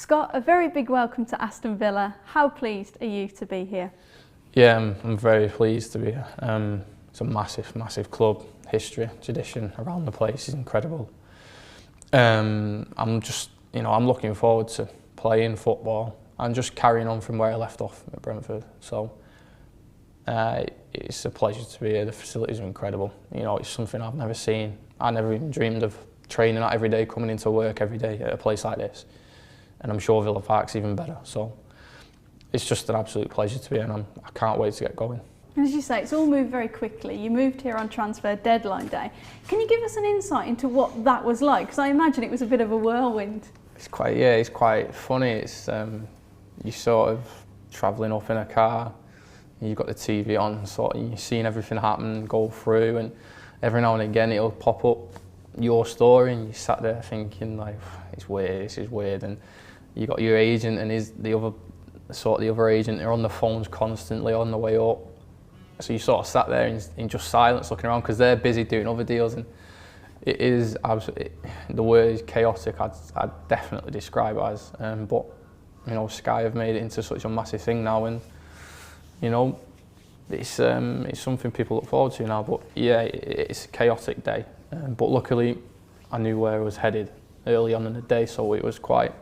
Scott, a very big welcome to Aston Villa. How pleased are you to be here? Yeah, I'm very pleased to be here. It's a massive, massive club. History, tradition around the place is incredible. I'm just, I'm looking forward to playing football and just carrying on from where I left off at Brentford. So it's a pleasure to be here. The facilities are incredible. It's something I've never seen. I never even dreamed of training that every day, coming into work every day at a place like this. And I'm sure Villa Park's even better. So it's just an absolute pleasure to be here, and I can't wait to get going. And as you say, it's all moved very quickly. You moved here on transfer deadline day. Can you give us an insight into what that was like? Because I imagine it was a bit of a whirlwind. It's quite funny. It's you're sort of travelling up in a car, you've got the TV on, sort of, you're seeing everything happen, go through, and every now and again it'll pop up your story, and you sat there thinking like, it's weird, this is weird, and you got your agent and the other agent, they're on the phones constantly on the way up. So you sort of sat there in just silence looking around because they're busy doing other deals, and it is absolutely, the word is chaotic, I'd definitely describe it as. But Sky have made it into such a massive thing now, and it's something people look forward to now. But yeah, it's a chaotic day. But luckily, I knew where I was headed early on in the day, so it was quite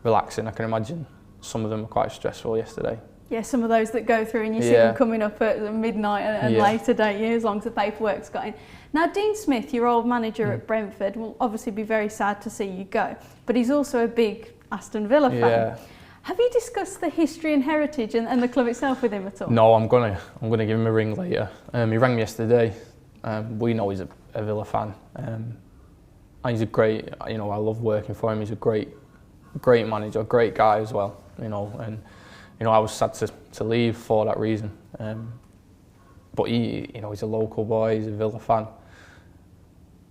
relaxing. I can imagine some of them were quite stressful yesterday. Yeah, some of those that go through and you see them coming up at midnight and later, don't you, as long as the paperwork's got in. Now, Dean Smith, your old manager at Brentford, will obviously be very sad to see you go, but he's also a big Aston Villa fan. Yeah. Have you discussed the history and heritage and the club itself with him at all? No, I'm gonna give him a ring later. He rang me yesterday. We know he's a Villa fan. And he's a great, I love working for him. He's a great manager, great guy as well, and I was sad to leave for that reason. But he's a local boy, he's a Villa fan.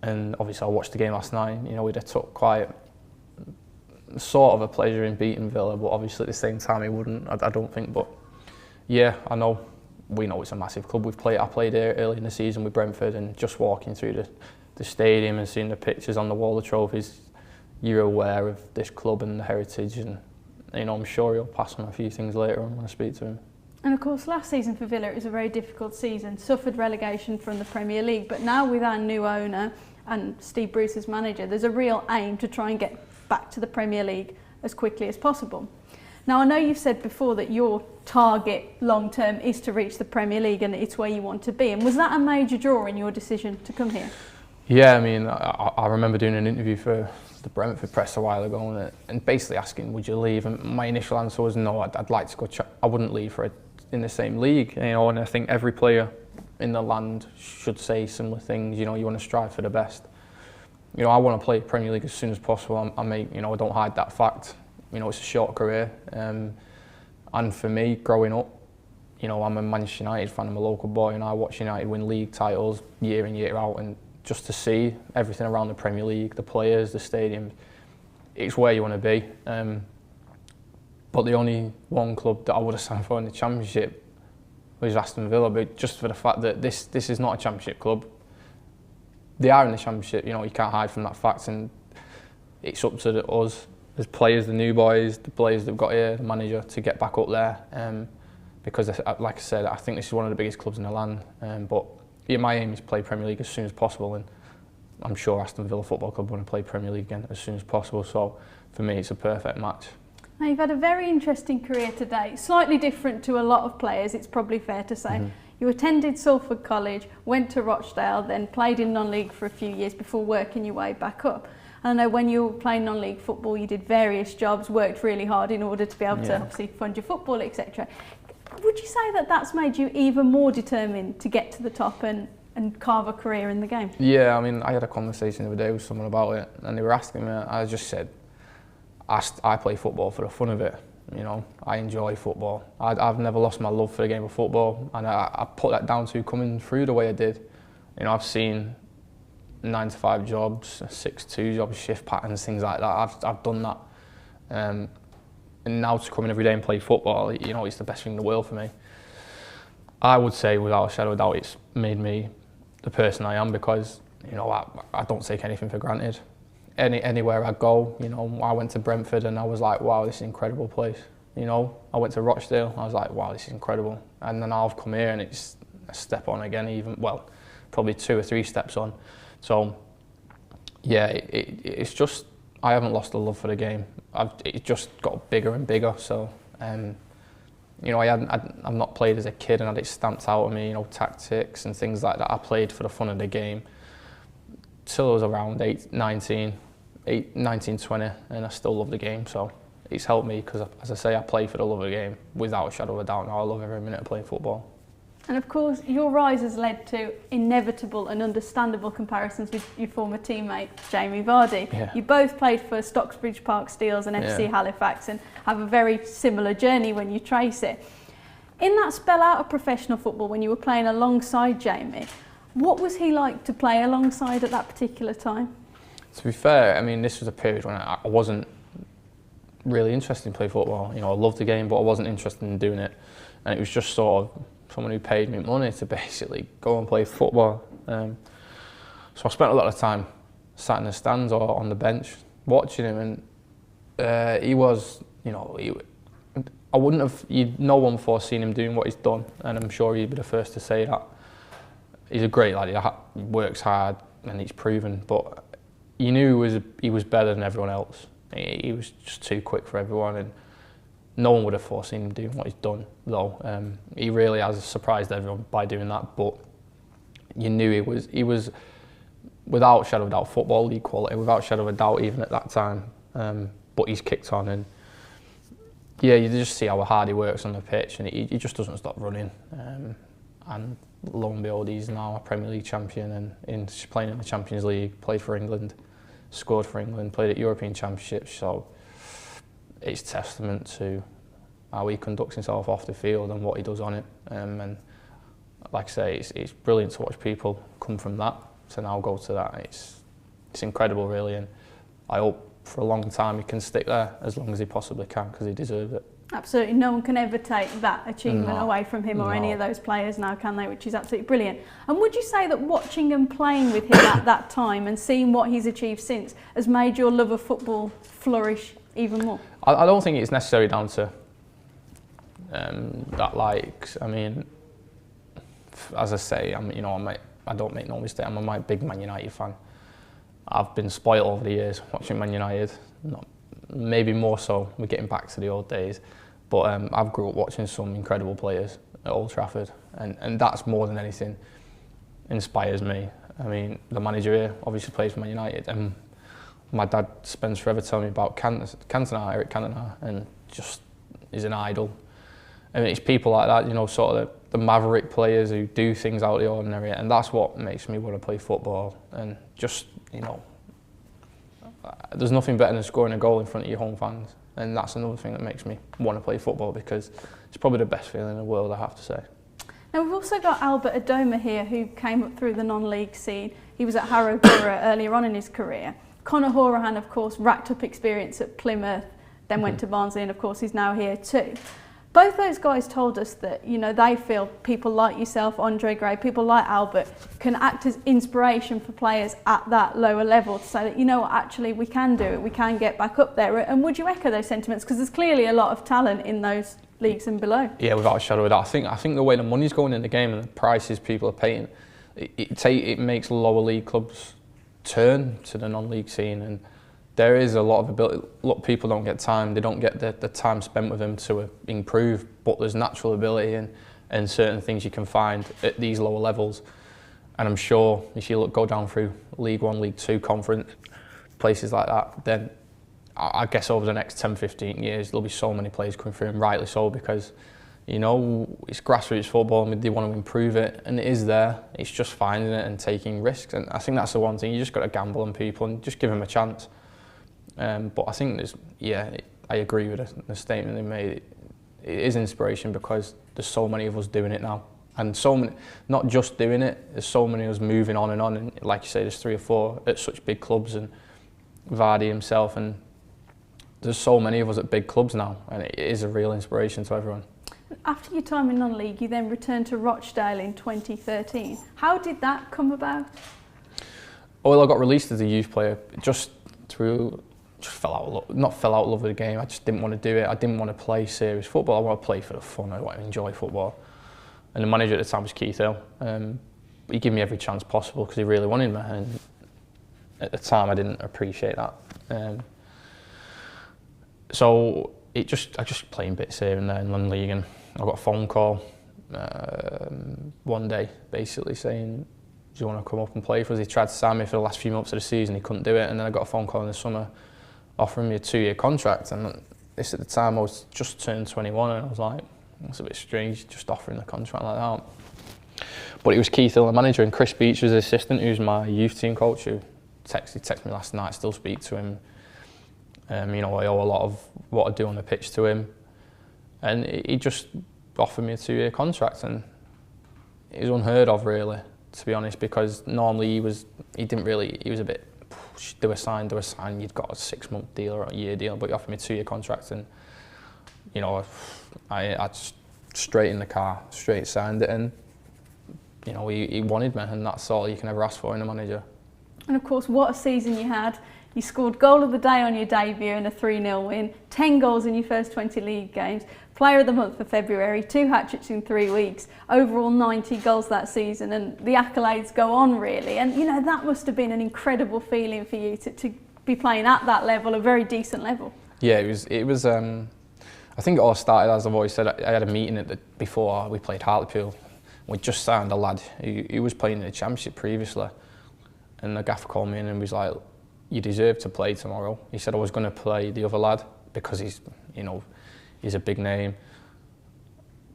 And obviously I watched the game last night, he'd have took quite sort of a pleasure in beating Villa, but obviously at the same time he wouldn't, I don't think. But yeah, we know it's a massive club. I played here early in the season with Brentford, and just walking through the stadium and seeing the pictures on the wall, the trophies, you're aware of this club and the heritage, and I'm sure he'll pass on a few things later on when I speak to him. And of course, last season for Villa it was a very difficult season, suffered relegation from the Premier League, but now with our new owner and Steve Bruce as manager, there's a real aim to try and get back to the Premier League as quickly as possible. Now, I know you've said before that your target long term is to reach the Premier League and it's where you want to be, and was that a major draw in your decision to come here? Yeah, I remember doing an interview for the Brentford press a while ago and basically asking, would you leave? And my initial answer was no, I'd like to go, I wouldn't leave in the same league, and I think every player in the land should say similar things. You want to strive for the best. I want to play Premier League as soon as possible. I don't hide that fact. It's a short career, and for me, growing up, I'm a Manchester United fan, I'm a local boy, and I watch United win league titles year in, year out, and just to see everything around the Premier League, the players, the stadium, it's where you want to be. But the only one club that I would have signed for in the Championship was Aston Villa, but just for the fact that this is not a Championship club. They are in the Championship, you can't hide from that fact, and it's up to us as players, the new boys, the players that have got here, the manager, to get back up there. Because, like I said, I think this is one of the biggest clubs in the land. But yeah, my aim is to play Premier League as soon as possible, and I'm sure Aston Villa Football Club want to play Premier League again as soon as possible. So for me, it's a perfect match. Now, you've had a very interesting career today, slightly different to a lot of players, it's probably fair to say. You attended Salford College, went to Rochdale, then played in non-league for a few years before working your way back up. And I know when you were playing non-league football, you did various jobs, worked really hard in order to be able to obviously fund your football, etc. Would you say that that's made you even more determined to get to the top and carve a career in the game? Yeah, I had a conversation the other day with someone about it, and they were asking me, I just said, I play football for the fun of it. I enjoy football. I've never lost my love for the game of football, and I put that down to coming through the way I did. I've seen 9-to-5 jobs, 6-2 jobs, shift patterns, things like that. I've done that. And now to come in every day and play football, it's the best thing in the world for me. I would say, without a shadow of doubt, it's made me the person I am, because I don't take anything for granted. anywhere I go, you know, I went to Brentford and I was like, wow, this is an incredible place. You know, I went to Rochdale, I was like, wow, this is incredible. And then I've come here and it's a step on again, even, well, probably 2 or 3 steps on. So, yeah, it's just, I haven't lost the love for the game. It just got bigger and bigger. So, you know, I've not played as a kid and had it stamped out of me, you know, tactics and things like that. I played for the fun of the game till I was around 19, 20, and I still love the game. So it's helped me because, as I say, I play for the love of the game without a shadow of a doubt. Now I love every minute of playing football. And of course, your rise has led to inevitable and understandable comparisons with your former teammate, Jamie Vardy. Yeah. You both played for Stocksbridge Park Steels and FC Halifax and have a very similar journey when you trace it. In that spell out of professional football, when you were playing alongside Jamie, what was he like to play alongside at that particular time? To be fair, I mean, this was a period when I wasn't really interested in playing football. You know, I loved the game, but I wasn't interested in doing it. And it was just sort of someone who paid me money to basically go and play football. So I spent a lot of time sat in the stands or on the bench watching him, and he was, you know, I wouldn't have, no one before seen him doing what he's done, and I'm sure he'd be the first to say that. He's a great lad, he works hard and he's proven, but you knew he was better than everyone else. He was just too quick for everyone, and no one would have foreseen him doing what he's done, though. He really has surprised everyone by doing that, but you knew he was without shadow of a doubt Football League quality, without shadow of a doubt even at that time. But he's kicked on, and yeah, you just see how hard he works on the pitch, and he just doesn't stop running. And lo and behold, he's now a Premier League champion and playing in the Champions League, played for England, scored for England, played at European Championships. So it's testament to how he conducts himself off the field and what he does on it. And like I say, it's brilliant to watch people come from that to now go to that. It's incredible, really, and I hope for a long time he can stick there as long as he possibly can, because he deserves it. Absolutely, no one can ever take that achievement away from him or any of those players now, can they? Which is absolutely brilliant. And would you say that watching and playing with him at that time and seeing what he's achieved since has made your love of football flourish even more? I don't think it's necessarily down to that. Like, I mean, as I say, I don't make no mistake. I'm a big Man United fan. I've been spoiled over the years watching Man United. Maybe more so, we're getting back to the old days, but I've grew up watching some incredible players at Old Trafford, and that's more than anything inspires me. I mean, the manager here obviously plays for Man United, and my dad spends forever telling me about Eric Cantona, and just is an idol. I mean, it's people like that, you know, sort of the maverick players who do things out of the ordinary, and that's what makes me want to play football. And just, you know, there's nothing better than scoring a goal in front of your home fans, and that's another thing that makes me want to play football, because it's probably the best feeling in the world, I have to say. Now we've also got Albert Adoma here, who came up through the non-league scene. He was at Harrow Borough earlier on in his career. Conor Horahan, of course, racked up experience at Plymouth, then went to Barnsley, and of course he's now here too. Both those guys told us that, you know, they feel people like yourself, Andre Gray, people like Albert, can act as inspiration for players at that lower level to say that, you know what, actually we can do it, we can get back up there. And would you echo those sentiments? Because there's clearly a lot of talent in those leagues and below. Yeah, without a shadow of a doubt. I think the way the money's going in the game and the prices people are paying, it makes lower league clubs turn to the non-league scene, and there is a lot of ability. A lot of people don't get time. They don't get the time spent with them to improve. But there's natural ability and certain things you can find at these lower levels. And I'm sure if you go down through League 1, League 2, Conference, places like that, then I guess over the next 10, 15 years, there'll be so many players coming through, and rightly so, because, you know, it's grassroots football and they want to improve it, and it is there. It's just finding it and taking risks. And I think that's the one thing. You just got to gamble on people and just give them a chance. But I think I agree with the statement they made. It is inspiration, because there's so many of us doing it now, and so many, not just doing it, there's so many of us moving on, and like you say, there's 3 or 4 at such big clubs, and Vardy himself, and there's so many of us at big clubs now, and it is a real inspiration to everyone. After your time in non-league, you then returned to Rochdale in 2013. How did that come about? Well, I got released as a youth player. Just through, just not fell out of love with the game. I just didn't want to do it. I didn't want to play serious football. I want to play for the fun. I want to enjoy football. And the manager at the time was Keith Hill. He gave me every chance possible because he really wanted me. And at the time, I didn't appreciate that. So I just playing bits here and there in Nonleague, and I got a phone call one day basically saying, do you want to come up and play for us? He tried to sign me for the last few months of the season, he couldn't do it, and then I got a phone call in the summer offering me a 2-year contract, and this at the time I was just turned 21, and I was like, that's a bit strange, just offering the contract like that. But it was Keith Hill, the manager, and Chris Beach was the assistant, who's my youth team coach, who texted me last night, still speak to him. You know, I owe a lot of what I do on the pitch to him, and he just offered me a 2-year contract, and it was unheard of, really, to be honest, because normally he was a bit, do a sign, you'd got a 6-month deal or a year deal, but he offered me a 2-year contract, and you know, I just straight in the car, straight signed it, and you know, he wanted me, and that's all you can ever ask for in a manager. And of course, what a season you had. You scored goal of the day on your debut in a 3-0 win, 10 goals in your first 20 league games, player of the month for February, 2 hat-tricks in 3 weeks, overall 90 goals that season, and the accolades go on, really. And you know, that must have been an incredible feeling for you to be playing at that level, a very decent level. Yeah, it was I think it all started, as I've always said, I had a meeting before we played Hartlepool. We just signed a lad who was playing in the Championship previously, and the gaffer called me in and was like, you deserve to play tomorrow. He said I was going to play the other lad because he's a big name,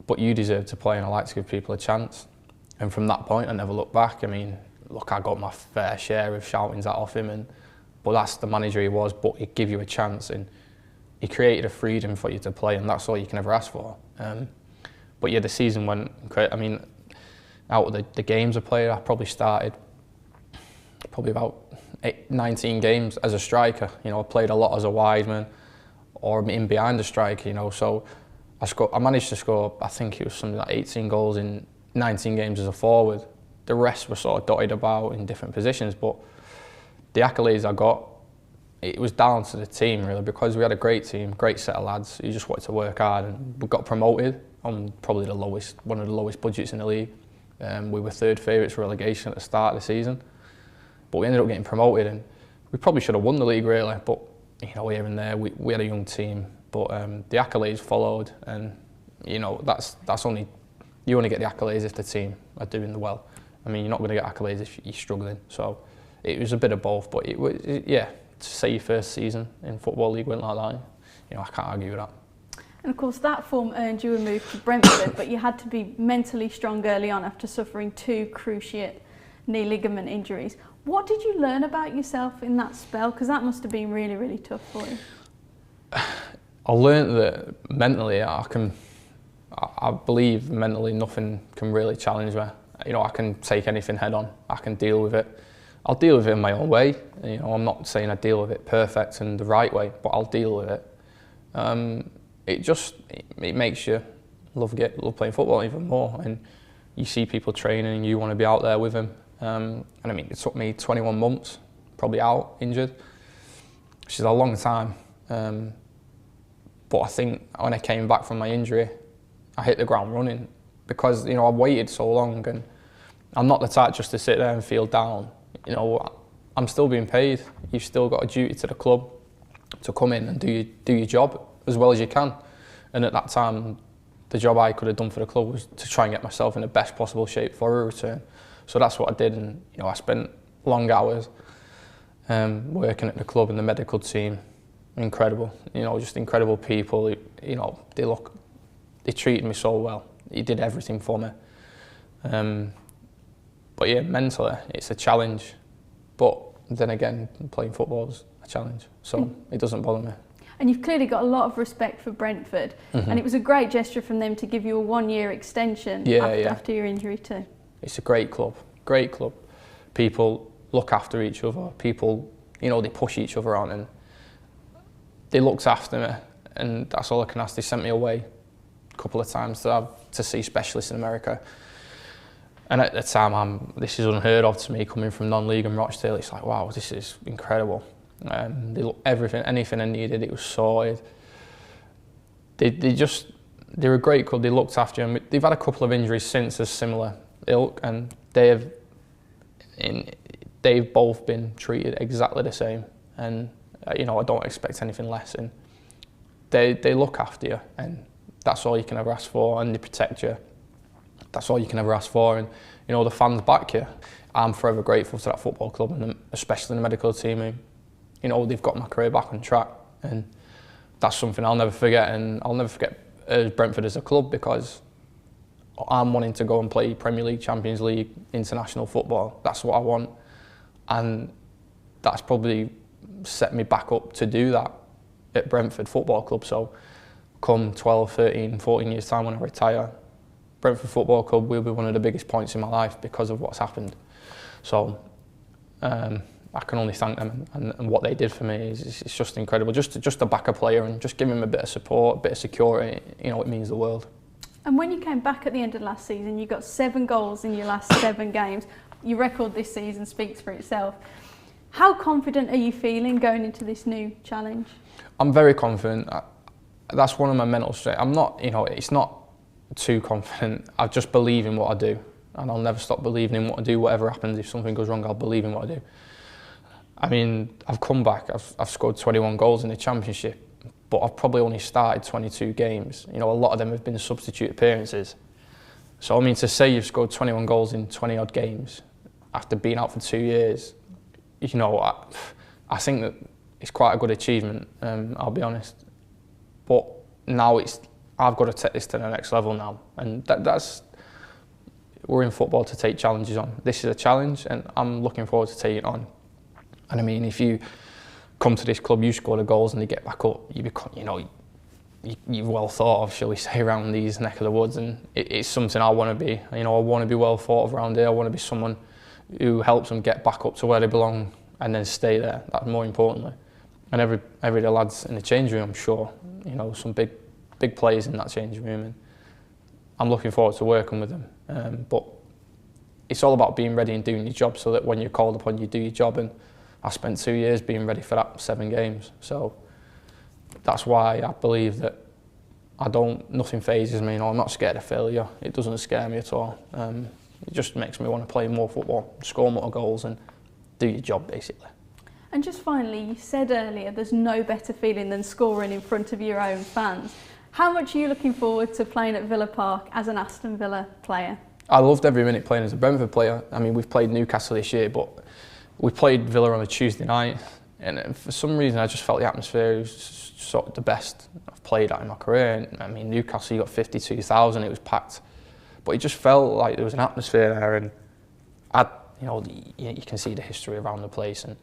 but you deserve to play, and I like to give people a chance. And from that point, I never looked back. I mean, look, I got my fair share of shoutings out of him, but that's the manager he was, but he'd give you a chance, and he created a freedom for you to play, and that's all you can ever ask for. But yeah, the season went great. I mean, out of the games I played, I probably started about 19 games as a striker. You know, I played a lot as a wide man or in behind the striker, you know, so I managed to score, I think it was something like 18 goals in 19 games as a forward. The rest were sort of dotted about in different positions, but the accolades I got, it was down to the team, really, because we had a great team, great set of lads who just wanted to work hard, and we got promoted on probably one of the lowest budgets in the league. We were third favourites for relegation at the start of the season, but we ended up getting promoted, and we probably should have won the league, really, but you know, here and there we had a young team, but the accolades followed, and you know, you only get the accolades if the team are doing well. I mean, you're not going to get accolades if you're struggling, so it was a bit of both, but yeah, to say your first season in Football League went like that, you know, I can't argue with that. And of course that form earned you a move to Brentford, but you had to be mentally strong early on after suffering 2 cruciate knee ligament injuries. What did you learn about yourself in that spell? Because that must have been really, really tough for you. I learned that mentally I believe mentally nothing can really challenge me. You know, I can take anything head on, I can deal with it. I'll deal with it in my own way. You know, I'm not saying I deal with it perfect and the right way, but I'll deal with it. It makes you love playing football even more, and you see people training and you want to be out there with them. And I mean, it took me 21 months, probably out, injured, which is a long time. But I think when I came back from my injury, I hit the ground running because, you know, I waited so long, and I'm not the type just to sit there and feel down. You know, I'm still being paid. You've still got a duty to the club to come in and do your job as well as you can. And at that time, the job I could have done for the club was to try and get myself in the best possible shape for a return. So that's what I did, and you know, I spent long hours working at the club and the medical team. Incredible, you know, just incredible people. You know, they treated me so well. He did everything for me. But yeah, mentally, it's a challenge. But then again, playing football is a challenge, so it doesn't bother me. And you've clearly got a lot of respect for Brentford, and it was a great gesture from them to give you a 1-year extension after your injury too. It's a great club, great club. People look after each other. People, you know, they push each other on, and they looked after me, and that's all I can ask. They sent me away a couple of times to see specialists in America. And at the time, this is unheard of to me, coming from Nonleague and Rochdale. It's like, wow, this is incredible. Anything I needed, it was sorted. They were a great club. They looked after you. They've had a couple of injuries since of similar ilk, and they've both been treated exactly the same. And I don't expect anything less. And they look after you, and that's all you can ever ask for. And they protect you. That's all you can ever ask for. And the fans back you. I'm forever grateful to that football club, and especially the medical team. They've got my career back on track, and that's something I'll never forget. And I'll never forget Brentford as a club, because I'm wanting to go and play Premier League, Champions League, international football. That's what I want, and that's probably set me back up to do that at Brentford Football Club. So come 12, 13, 14 years time when I retire, Brentford Football Club will be one of the biggest points in my life because of what's happened. So I can only thank them, and what they did for me is it's just incredible. Just to back a player and just give him a bit of support, a bit of security, it means the world. And when you came back at the end of last season, you got 7 goals in your last 7 games. Your record this season speaks for itself. How confident are you feeling going into this new challenge? I'm very confident. That's one of my mental strengths. I'm not, it's not too confident. I just believe in what I do, and I'll never stop believing in what I do. Whatever happens, if something goes wrong, I'll believe in what I do. I mean, I've come back, I've scored 21 goals in the Championship, but I've probably only started 22 games. A lot of them have been substitute appearances. So, to say you've scored 21 goals in 20 odd games after being out for 2 years, I think that it's quite a good achievement, I'll be honest. But now I've got to take this to the next level now. And we're in football to take challenges on. This is a challenge, and I'm looking forward to taking it on. And if you come to this club, you score the goals and they get back up, you become, you're well thought of, shall we say, around these neck of the woods, and it's something I want to be. I want to be well thought of around here. I want to be someone who helps them get back up to where they belong and then stay there. That's more importantly. And every day lads in the change room, I'm sure, some big players in that changing room, and I'm looking forward to working with them. But it's all about being ready and doing your job, so that when you're called upon, you do your job. And I spent 2 years being ready for that 7 games. So that's why I believe that nothing phases me. I'm not scared of failure. It doesn't scare me at all. It just makes me want to play more football, score more goals, and do your job, basically. And just finally, you said earlier there's no better feeling than scoring in front of your own fans. How much are you looking forward to playing at Villa Park as an Aston Villa player? I loved every minute playing as a Brentford player. We've played Newcastle this year, but we played Villa on a Tuesday night, and for some reason I just felt the atmosphere was sort of the best I've played at in my career. And Newcastle, you got 52,000, it was packed, but it just felt like there was an atmosphere there, and you can see the history around the place, and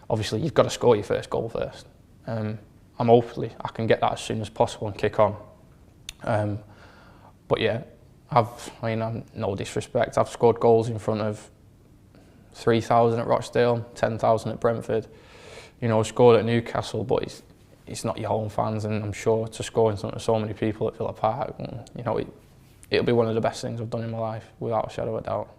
obviously you've got to score your first goal first. Hopefully I can get that as soon as possible and kick on. But yeah, I'm no disrespect, I've scored goals in front of 3,000 at Rochdale, 10,000 at Brentford. Scored at Newcastle, but it's not your home fans, and I'm sure to score in front of so many people at Villa Park, it'll be one of the best things I've done in my life, without a shadow of a doubt.